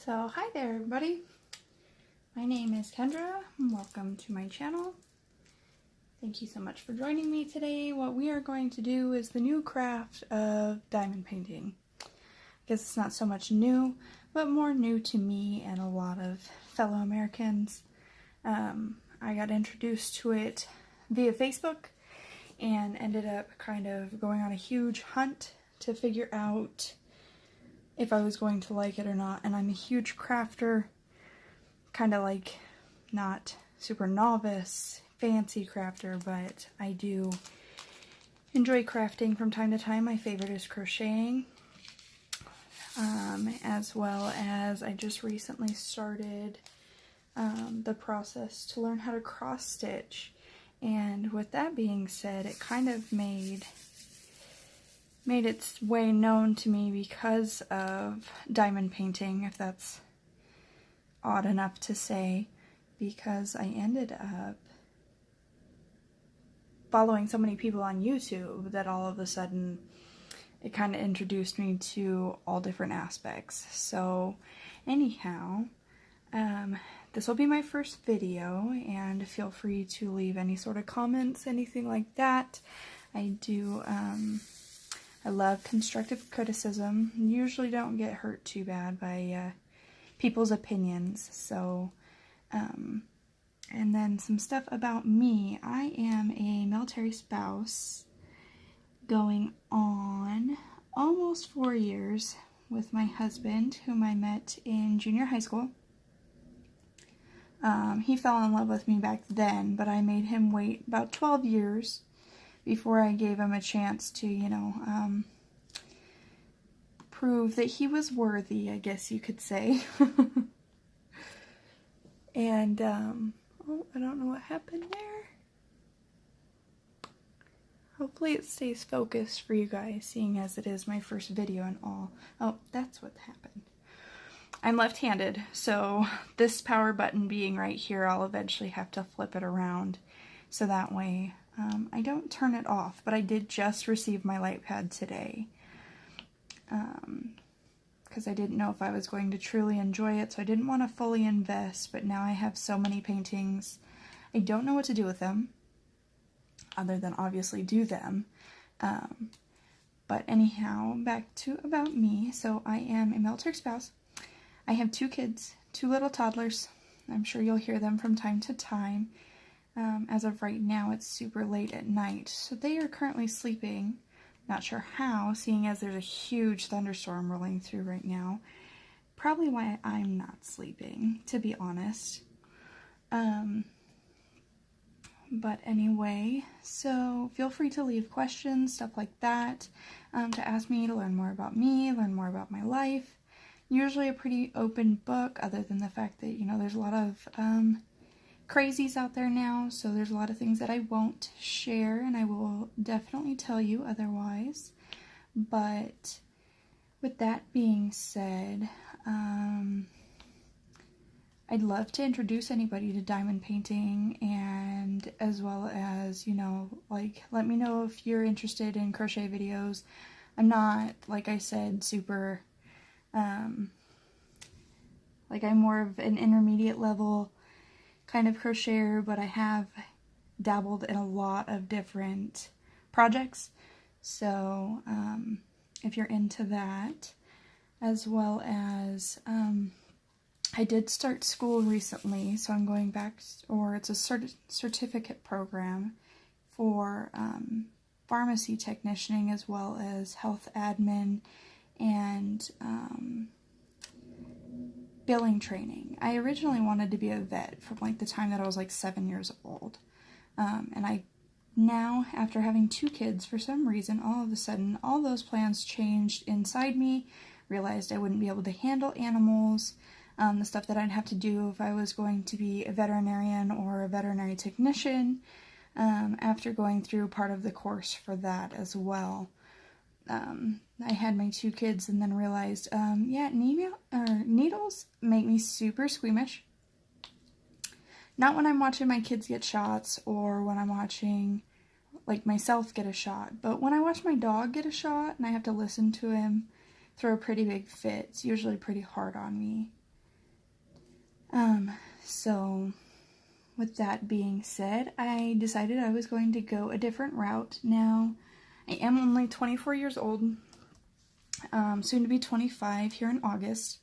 So hi there everybody, my name is Kendra and welcome to my channel. Thank you so much for joining me today. What we are going to do is the new craft of diamond painting. I guess it's not so much new, but more new to me and a lot of fellow Americans. I got introduced to it via Facebook and ended up kind of going on a huge hunt to figure out if I was going to like it or not. And I'm a huge crafter, kind of like not super novice, fancy crafter, but I do enjoy crafting from time to time. My favorite is crocheting, as well as I just recently started the process to learn how to cross stitch. And with that being said, it kind of made its way known to me because of diamond painting, if that's odd enough to say, because I ended up following so many people on YouTube that all of a sudden it kind of introduced me to all different aspects. So anyhow, this will be my first video, and feel free to leave any sort of comments, anything like that. I love constructive criticism. Usually don't get hurt too bad by people's opinions. So, and then some stuff about me. I am a military spouse going on almost 4 years with my husband, whom I met in junior high school. He fell in love with me back then, but I made him wait about 12 years before I gave him a chance to, prove that he was worthy, I guess you could say. And, oh, I don't know what happened there. Hopefully it stays focused for you guys, seeing as it is my first video and all. Oh, that's what happened. I'm left-handed, so this power button being right here, I'll eventually have to flip it around, so that way I don't turn it off. But I did just receive my light pad today, because I didn't know if I was going to truly enjoy it, so I didn't want to fully invest. But now I have so many paintings, I don't know what to do with them, other than obviously do them. But anyhow, back to about me. So I am a military spouse. I have 2 kids, 2 little toddlers. I'm sure you'll hear them from time to time. As of right now, it's super late at night, so they are currently sleeping. Not sure how, seeing as there's a huge thunderstorm rolling through right now. Probably why I'm not sleeping, to be honest. But anyway, so feel free to leave questions, stuff like that, to ask me, to learn more about me, learn more about my life. Usually a pretty open book, other than the fact that, there's a lot of crazies out there now, so there's a lot of things that I won't share, and I will definitely tell you otherwise. But with that being said, I'd love to introduce anybody to diamond painting, and as well as, let me know if you're interested in crochet videos. I'm not, like I said, super, I'm more of an intermediate level kind of crocheter, but I have dabbled in a lot of different projects, so if you're into that, as well as I did start school recently, so I'm going back, or it's a certificate program for pharmacy technicianing, as well as health admin and billing training. I originally wanted to be a vet from the time that I was 7 years old. And I now, after having 2 kids, for some reason, all of a sudden, all those plans changed inside me. Realized I wouldn't be able to handle animals, the stuff that I'd have to do if I was going to be a veterinarian or a veterinary technician, after going through part of the course for that as well. I had my 2 kids and then realized, needles make me super squeamish. Not when I'm watching my kids get shots, or when I'm watching, myself get a shot, but when I watch my dog get a shot and I have to listen to him throw a pretty big fit, it's usually pretty hard on me. So with that being said, I decided I was going to go a different route. Now, I am only 24 years old, soon to be 25 here in August,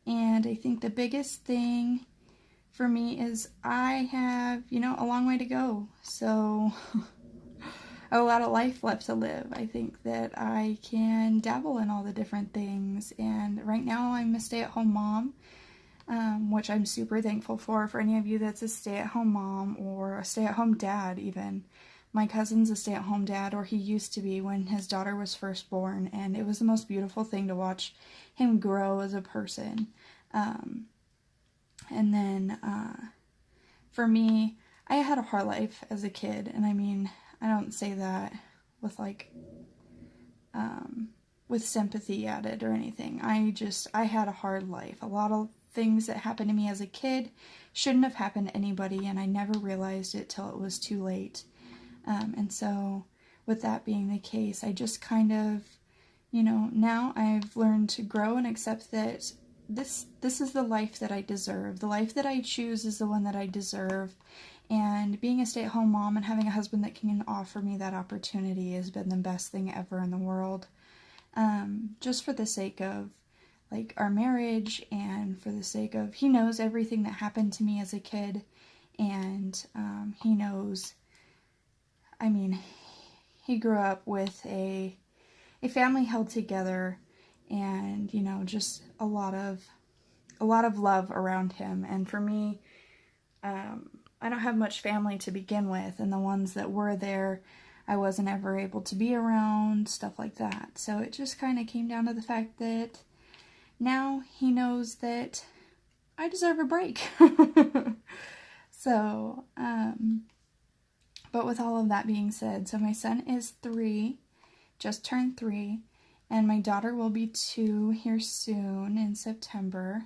and I think the biggest thing for me is I have, a long way to go, so a lot of life left to live. I think that I can dabble in all the different things, and right now I'm a stay-at-home mom, which I'm super thankful for any of you that's a stay-at-home mom or a stay-at-home dad even. My cousin's a stay-at-home dad, or he used to be when his daughter was first born, and it was the most beautiful thing to watch him grow as a person. And then for me, I had a hard life as a kid, and I mean, I don't say that with with sympathy added or anything. I had a hard life. A lot of things that happened to me as a kid shouldn't have happened to anybody, and I never realized it till it was too late. And so with that being the case, I just kind of, now I've learned to grow and accept that this is the life that I deserve. The life that I choose is the one that I deserve. And being a stay-at-home mom and having a husband that can offer me that opportunity has been the best thing ever in the world. Just for the sake of our marriage, and for the sake of, he knows everything that happened to me as a kid, and he knows, I mean, he grew up with a family held together, and just a lot of love around him. And for me, I don't have much family to begin with, and the ones that were there, I wasn't ever able to be around, stuff like that. So it just kind of came down to the fact that now he knows that I deserve a break. So, but with all of that being said, so my son is 3, just turned 3, and my daughter will be 2 here soon in September.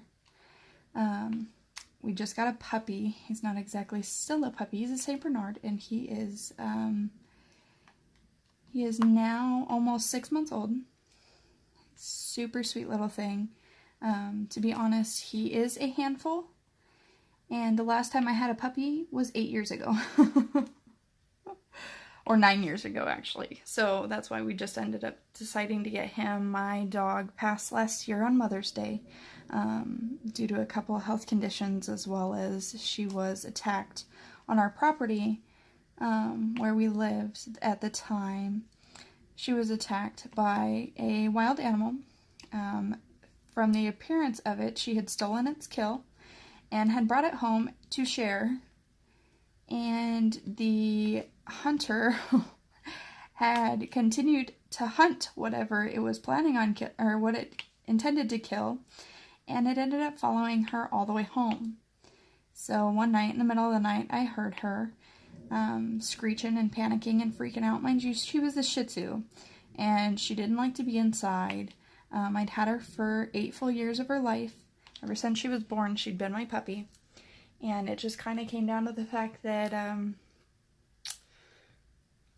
We just got a puppy. He's not exactly still a puppy. He's a Saint Bernard, and he is now almost 6 months old. Super sweet little thing. To be honest, he is a handful, and the last time I had a puppy was 8 years ago. Or 9 years ago, actually. So that's why we just ended up deciding to get him. My dog passed last year on Mother's Day due to a couple of health conditions, as well as she was attacked on our property where we lived at the time. She was attacked by a wild animal. From the appearance of it, she had stolen its kill and had brought it home to share. And the hunter had continued to hunt whatever it was planning on or what it intended to kill, and it ended up following her all the way home. So one night, in the middle of the night, I heard her screeching and panicking and freaking out. Mind you, she was a Shih Tzu, and she didn't like to be inside. I'd had her for 8 full years of her life. Ever since she was born, she'd been my puppy. And it just kind of came down to the fact that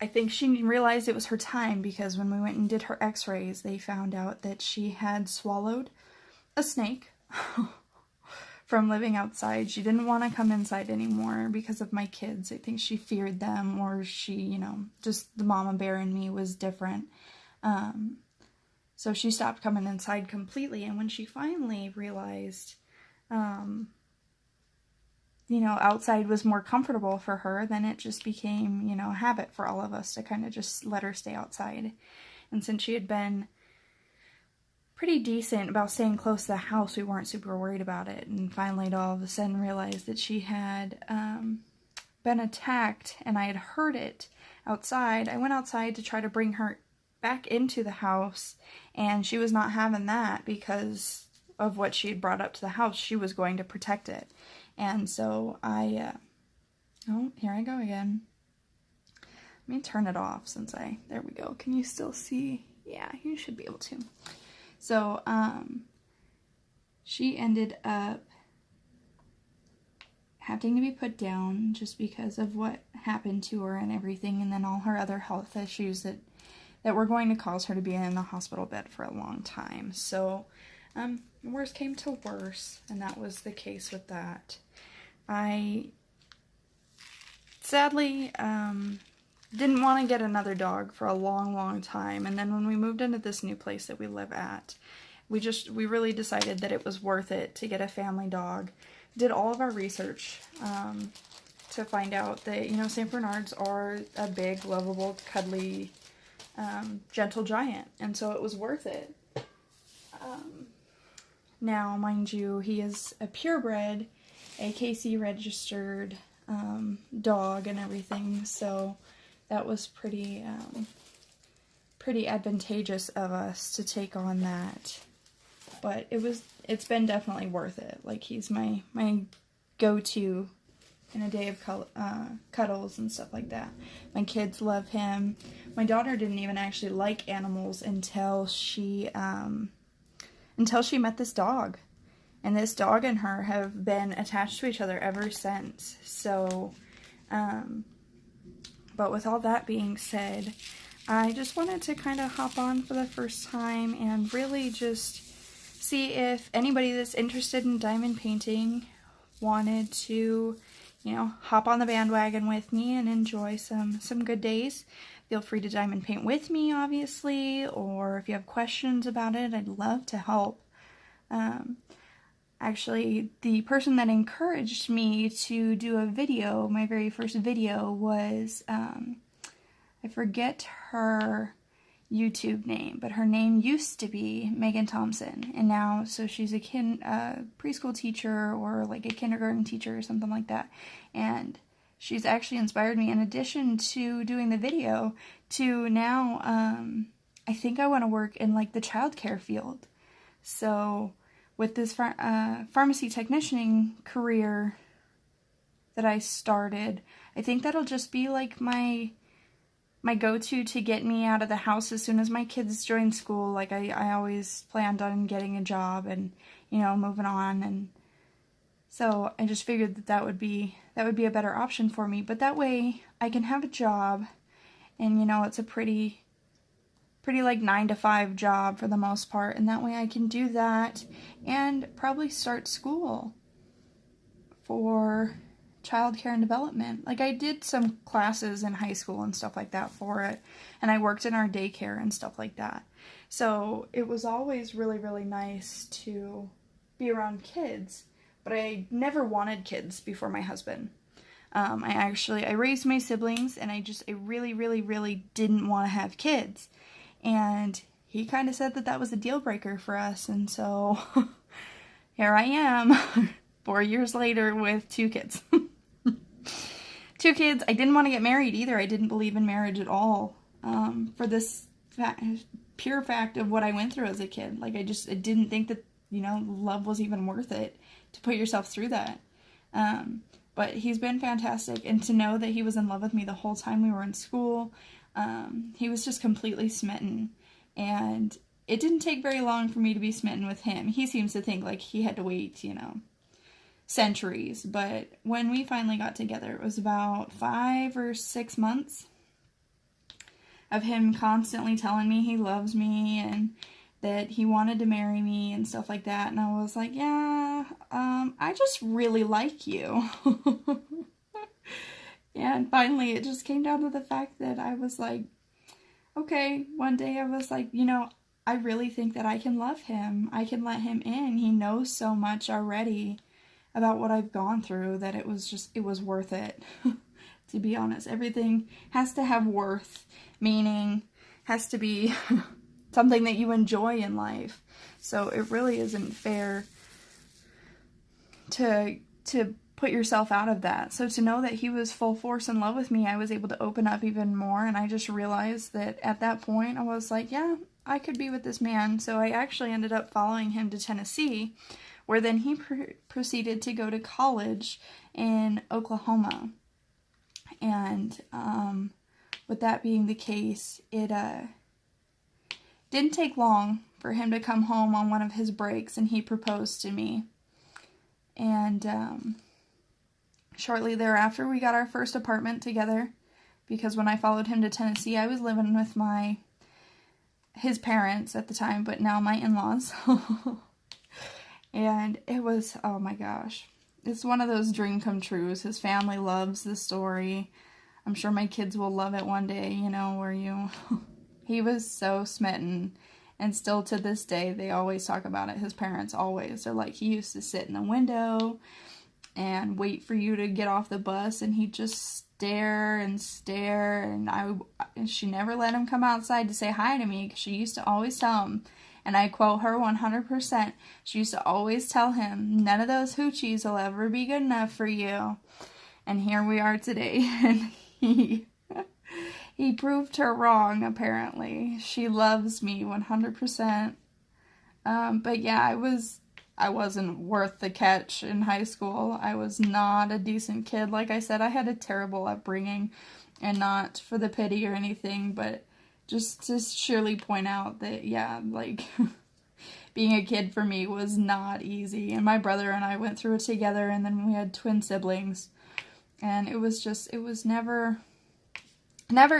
I think she realized it was her time, because when we went and did her x-rays, they found out that she had swallowed a snake from living outside. She didn't want to come inside anymore because of my kids. I think she feared them, or she, just the mama bear in me was different. So she stopped coming inside completely. And when she finally realized, outside was more comfortable for her, then it just became, a habit for all of us to kind of just let her stay outside. And since she had been pretty decent about staying close to the house, we weren't super worried about it. And finally, all of a sudden realized that she had been attacked, and I had heard it outside. I went outside to try to bring her back into the house, and she was not having that because of what she had brought up to the house. She was going to protect it. And so I, oh, here I go again. Let me turn it off there we go. Can you still see? Yeah, you should be able to. So, she ended up having to be put down just because of what happened to her and everything, and then all her other health issues that were going to cause her to be in the hospital bed for a long time. So, Worst came to worse, and that was the case with that. I sadly didn't want to get another dog for a long time, and then when we moved into this new place that we live at, we really decided that it was worth it to get a family dog. Did all of our research to find out that, you know, St. Bernards are a big, lovable, cuddly, gentle giant, and so it was worth it. Now, mind you, he is a purebred, AKC registered dog and everything, so that was pretty advantageous of us to take on that. But it's been definitely worth it. Like, he's my go-to in a day of cuddles and stuff like that. My kids love him. My daughter didn't even actually like animals until she met this dog. And this dog and her have been attached to each other ever since. So, but with all that being said, I just wanted to kind of hop on for the first time and really just see if anybody that's interested in diamond painting wanted to, you know, hop on the bandwagon with me and enjoy some good days. Feel free to diamond paint with me, obviously, or if you have questions about it, I'd love to help. Actually, the person that encouraged me to do a video, my very first video, was, I forget her YouTube name, but her name used to be Megan Thompson, and now, so she's a preschool teacher or like a kindergarten teacher or something like that, and she's actually inspired me, in addition to doing the video, to now, I think I want to work in like the childcare field. So with this pharmacy technicianing career that I started, I think that'll just be like my go-to to get me out of the house as soon as my kids join school. Like, I always planned on getting a job and, you know, moving on, and so I just figured that would be a better option for me. But that way I can have a job, and, you know, it's a pretty like 9-to-5 job for the most part, and that way I can do that and probably start school for childcare and development. Like, I did some classes in high school and stuff like that for it, and I worked in our daycare and stuff like that. So it was always really nice to be around kids, but I never wanted kids before my husband. I raised my siblings, and I really didn't want to have kids. And he kind of said that was a deal breaker for us, and so here I am 4 years later with 2 kids. 2 kids. I didn't want to get married either. I didn't believe in marriage at all, for this pure fact of what I went through as a kid. Like, I didn't think that, you know, love was even worth it to put yourself through that. But he's been fantastic, and to know that he was in love with me the whole time we were in school. He was just completely smitten, and it didn't take very long for me to be smitten with him. He seems to think like he had to wait, you know, centuries, but when we finally got together, it was about 5 or 6 months of him constantly telling me he loves me and that he wanted to marry me and stuff like that, and I was like, yeah, I just really like you. And finally, it just came down to the fact that I was like, okay, one day I was like, you know, I really think that I can love him. I can let him in. He knows so much already about what I've gone through that it was worth it, to be honest. Everything has to have worth, meaning, has to be something that you enjoy in life. So it really isn't fair to put yourself out of that. So to know that he was full force in love with me, I was able to open up even more, and I just realized that at that point I was like, yeah, I could be with this man. So I actually ended up following him to Tennessee, where then he proceeded to go to college in Oklahoma. And with that being the case, it didn't take long for him to come home on one of his breaks, and he proposed to me. And shortly thereafter, we got our first apartment together, because when I followed him to Tennessee, I was living with his parents at the time, but now my in-laws. And it was, oh my gosh, it's one of those dream come trues. His family loves the story. I'm sure my kids will love it one day, you know, where you, he was so smitten. And still to this day, they always talk about it. His parents always. They're like, he used to sit in the window and wait for you to get off the bus, and he'd just stare and stare. And she never let him come outside to say hi to me, because she used to always tell him, and I quote her 100%, she used to always tell him, none of those hoochies will ever be good enough for you. And here we are today, and he proved her wrong, apparently. She loves me 100%. But yeah, I wasn't worth the catch in high school. I was not a decent kid. Like I said, I had a terrible upbringing, and not for the pity or anything, but just to surely point out that, yeah, like, being a kid for me was not easy. And my brother and I went through it together, and then we had twin siblings. And it was never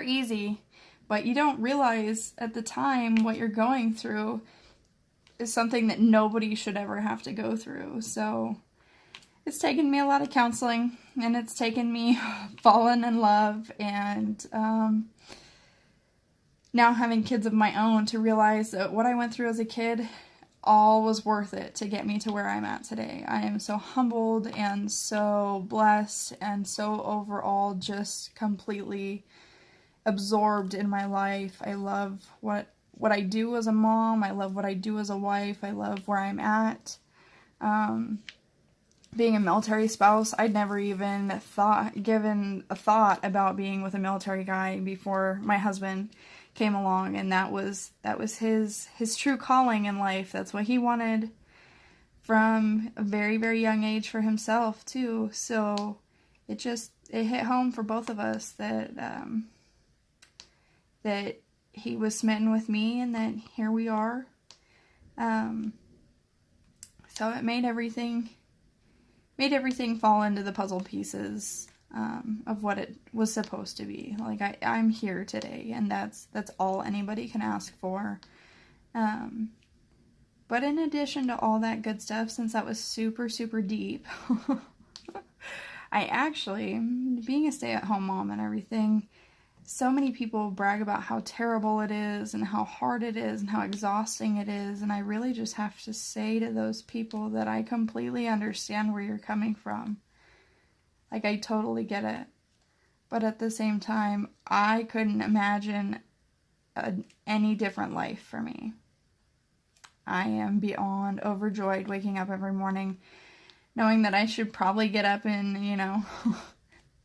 easy. But you don't realize at the time what you're going through is something that nobody should ever have to go through. So it's taken me a lot of counseling, and it's taken me falling in love, and now having kids of my own, to realize that what I went through as a kid all was worth it to get me to where I'm at today. I am so humbled and so blessed, and so overall just completely absorbed in my life. I love what I do as a mom. I love what I do as a wife. I love where I'm at. Being a military spouse, I'd never even given a thought about being with a military guy before my husband came along, and that was his true calling in life. That's what he wanted from a very, very young age for himself too. So it hit home for both of us that that he was smitten with me, and that here we are. So it made everything fall into the puzzle pieces of what it was supposed to be. Like, I'm here today, and that's all anybody can ask for. But in addition to all that good stuff, since that was super, super deep, I actually, being a stay-at-home mom and everything, so many people brag about how terrible it is, and how hard it is, and how exhausting it is, and I really just have to say to those people that I completely understand where you're coming from. Like, I totally get it. But at the same time, I couldn't imagine any different life for me. I am beyond overjoyed waking up every morning knowing that I should probably get up and, you know,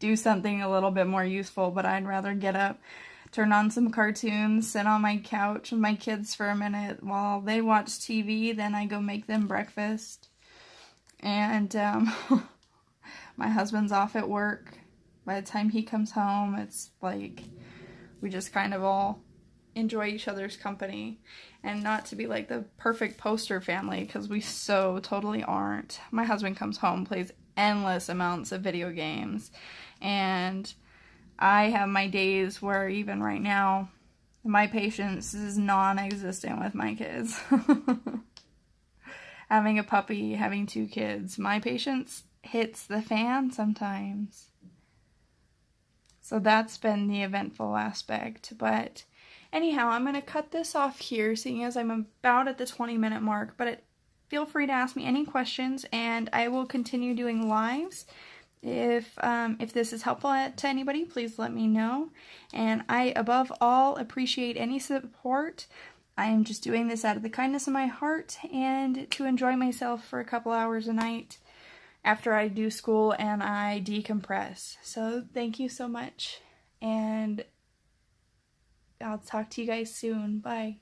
do something a little bit more useful, but I'd rather get up, turn on some cartoons, sit on my couch with my kids for a minute while they watch TV, then I go make them breakfast. And my husband's off at work. By the time he comes home, it's like we just kind of all enjoy each other's company. And not to be like the perfect poster family, because we so totally aren't. My husband comes home, plays endless amounts of video games, and I have my days where, even right now, my patience is non-existent with my kids. Having a puppy, having 2 kids, my patience hits the fan sometimes. So that's been the eventful aspect. But anyhow, I'm going to cut this off here, seeing as I'm about at the 20-minute mark. But feel free to ask me any questions, and I will continue doing lives. If this is helpful to anybody, please let me know. And I, above all, appreciate any support. I am just doing this out of the kindness of my heart, and to enjoy myself for a couple hours a night after I do school and I decompress. So thank you so much, and I'll talk to you guys soon. Bye.